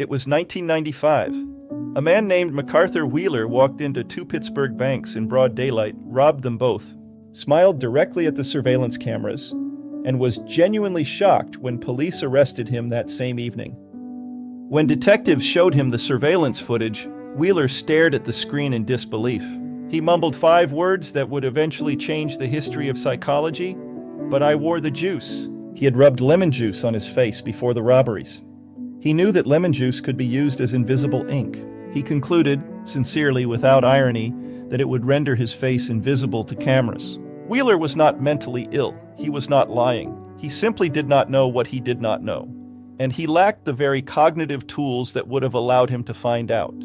It was 1995. A man named McArthur Wheeler walked into two Pittsburgh banks in broad daylight, robbed them both, smiled directly at the surveillance cameras, and was genuinely shocked when police arrested him that same evening. When detectives showed him the surveillance footage, Wheeler stared at the screen in disbelief. He mumbled 5 words that would eventually change the history of psychology, but I wore the juice. He had rubbed lemon juice on his face before the robberies. He knew that lemon juice could be used as invisible ink. He concluded, sincerely without irony, that it would render his face invisible to cameras. Wheeler was not mentally ill. He was not lying. He simply did not know what he did not know. And he lacked the very cognitive tools that would have allowed him to find out.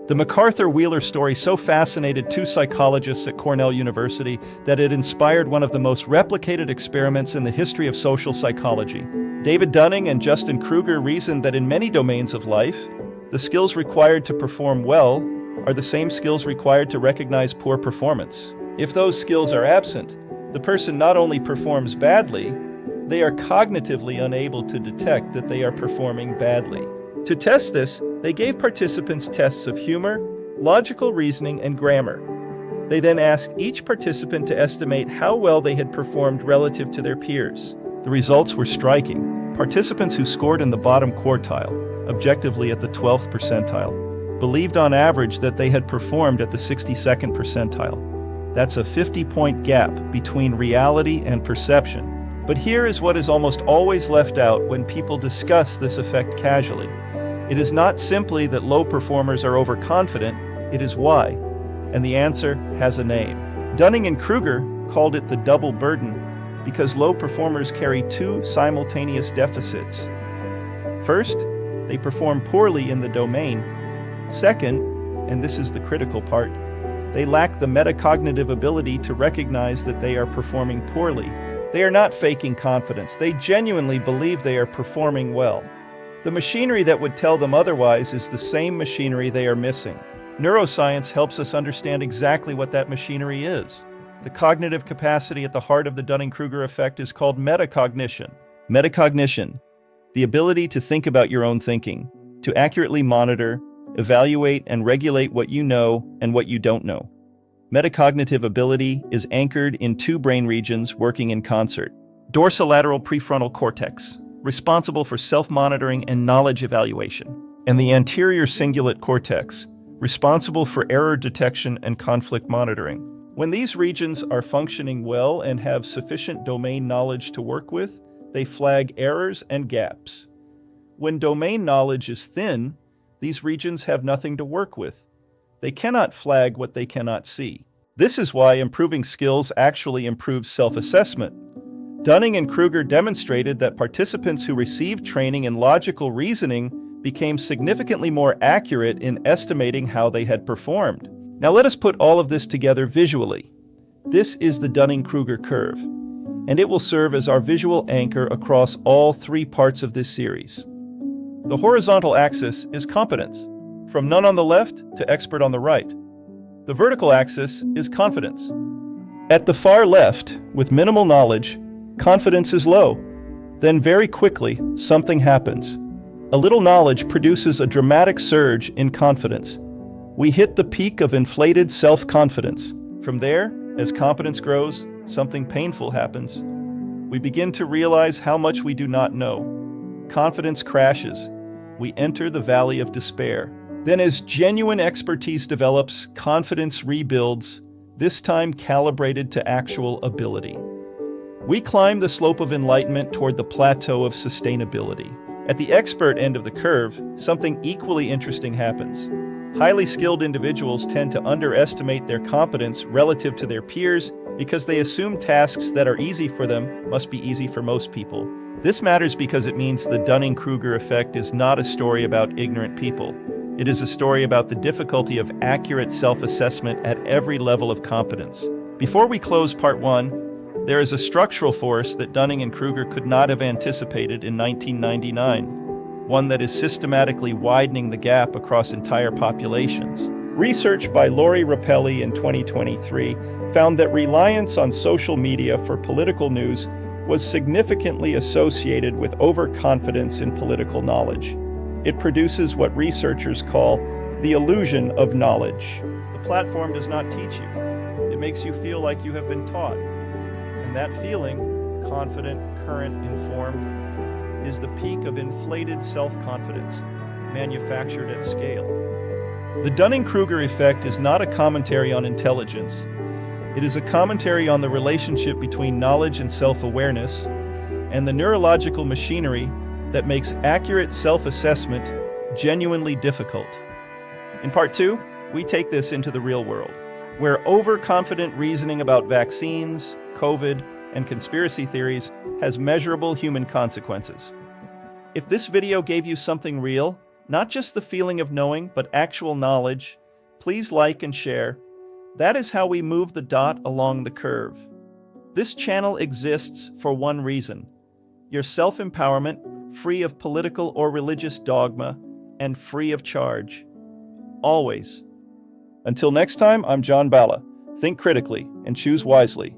The McArthur Wheeler story so fascinated 2 psychologists at Cornell University that it inspired one of the most replicated experiments in the history of social psychology. David Dunning and Dunning-Kruger reasoned that in many domains of life, the skills required to perform well are the same skills required to recognize poor performance. If those skills are absent, the person not only performs badly, they are cognitively unable to detect that they are performing badly. To test this, they gave participants tests of humor, logical reasoning, and grammar. They then asked each participant to estimate how well they had performed relative to their peers. The results were striking. Participants who scored in the bottom quartile, objectively at the 12th percentile, believed on average that they had performed at the 62nd percentile. That's a 50-point gap between reality and perception. But here is what is almost always left out when people discuss this effect casually. It is not simply that low performers are overconfident, it is why. And the answer has a name. Dunning-Kruger called it the double burden because low performers carry 2 simultaneous deficits. First, they perform poorly in the domain. Second, and this is the critical part, they lack the metacognitive ability to recognize that they are performing poorly. They are not faking confidence. They genuinely believe they are performing well. The machinery that would tell them otherwise is the same machinery they are missing. Neuroscience helps us understand exactly what that machinery is. The cognitive capacity at the heart of the Dunning-Kruger effect is called metacognition. Metacognition, the ability to think about your own thinking, to accurately monitor, evaluate, and regulate what you know and what you don't know. Metacognitive ability is anchored in 2 brain regions working in concert. Dorsolateral prefrontal cortex, responsible for self-monitoring and knowledge evaluation, and the anterior cingulate cortex, responsible for error detection and conflict monitoring. When these regions are functioning well and have sufficient domain knowledge to work with, they flag errors and gaps. When domain knowledge is thin, these regions have nothing to work with. They cannot flag what they cannot see. This is why improving skills actually improves self-assessment. Dunning-Kruger demonstrated that participants who received training in logical reasoning became significantly more accurate in estimating how they had performed. Now let us put all of this together visually. This is the Dunning-Kruger curve, and it will serve as our visual anchor across all 3 parts of this series. The horizontal axis is competence, from none on the left to expert on the right. The vertical axis is confidence. At the far left, with minimal knowledge, confidence is low. Then very quickly, something happens. A little knowledge produces a dramatic surge in confidence. We hit the peak of inflated self-confidence. From there, as competence grows, something painful happens. We begin to realize how much we do not know. Confidence crashes. We enter the valley of despair. Then as genuine expertise develops, confidence rebuilds, this time calibrated to actual ability. We climb the slope of enlightenment toward the plateau of sustainability. At the expert end of the curve, something equally interesting happens. Highly skilled individuals tend to underestimate their competence relative to their peers because they assume tasks that are easy for them must be easy for most people. This matters because it means the Dunning-Kruger effect is not a story about ignorant people. It is a story about the difficulty of accurate self-assessment at every level of competence. Before we close part 1, there is a structural force that Dunning-Kruger could not have anticipated in 1999, one that is systematically widening the gap across entire populations. Research by Lori Rappelli in 2023 found that reliance on social media for political news was significantly associated with overconfidence in political knowledge. It produces what researchers call the illusion of knowledge. The platform does not teach you. It makes you feel like you have been taught. And that feeling, confident, current, informed, is the peak of inflated self-confidence, manufactured at scale. The Dunning-Kruger effect is not a commentary on intelligence. It is a commentary on the relationship between knowledge and self-awareness, and the neurological machinery that makes accurate self-assessment genuinely difficult. In part 2, we take this into the real world, where overconfident reasoning about vaccines, COVID, and conspiracy theories has measurable human consequences. If this video gave you something real, not just the feeling of knowing, but actual knowledge, please like and share. That is how we move the dot along the curve. This channel exists for one reason: your self-empowerment, free of political or religious dogma, and free of charge. Always. Until next time, I'm John Balla. Think critically and choose wisely.